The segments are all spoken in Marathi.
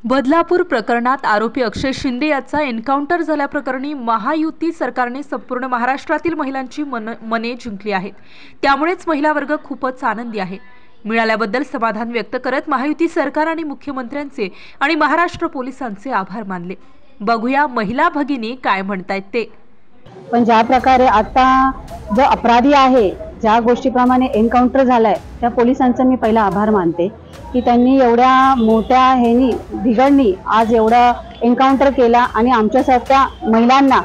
बदलापूर प्रकरणात आरोपी अक्षय शिंदे याचा एन्काउंटर झाल्याप्रकरणी महायुती सरकारने संपूर्ण महाराष्ट्रातील महिलांची मने जिंकली आहेत। त्यामुळेच महिला वर्ग खूपच आनंदी आहे। मिळाल्याबद्दल समाधान व्यक्त करत महायुती सरकार आणि मुख्यमंत्र्यांचे आणि महाराष्ट्र पोलिसांचे आभार मानले। बघूया महिला भगिनी काय म्हणतायत ते। पण ज्या प्रकारे आता जो अपराधी आहे, ज्या गोष्टीप्रमाणे एन्काउंटर झालाय, त्या पोलिसांचा मी पहिला आभार मानते की त्यांनी एवढ्या मोठ्या ह्यानी बिघडणी आज एवढा एन्काउंटर केला आणि आमच्यासारख्या महिलांना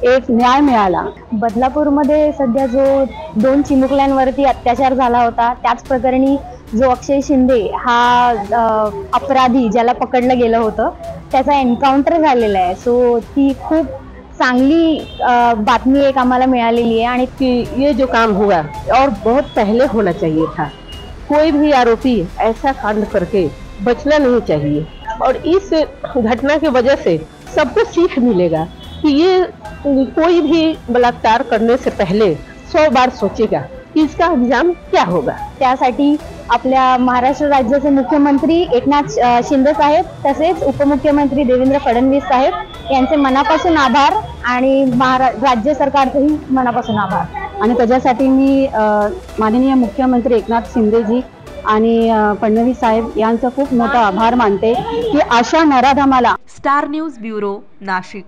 एक न्याय मिळाला। बदलापूरमध्ये सध्या जो 2 चिमुकल्यांवरती अत्याचार झाला होता, त्याच प्रकरणी जो अक्षय शिंदे हा अपराधी ज्याला पकडलं गेलं होतं, त्याचा एन्काउंटर झालेला आहे। सो ती खूप चांगली बातमी एक आम्हाला मिळालेली आहे आणि ये जो काम हुआ और बहुत पहले होना चाहिए था। कोई भी आरोपी ऐसा कांड करके बचना नहीं चाहिए और इस घटना की वजह से सबको सीख मिलेगा कि ये कोई भी बलात्कार करने से पहले 100 बार सोचेगा कि इसका अंजाम क्या होगा। त्यासाठी आपल्या महाराष्ट्र राज्याचे मुख्यमंत्री एकनाथ शिंदे साहेब तसेच उपमुख्यमंत्री देवेंद्र फडणवीस साहेब यांचे मनापासून आभार आणि राज्य सरकारचेही मनापासून आभार। आणि त्याच्यासाठी मी माननीय मुख्यमंत्री एकनाथ शिंदेजी आणि फडणवीस साहेब यांचा खूप मोठा आभार मानते की अशा नराधमाला। Star news bureau, Nashik.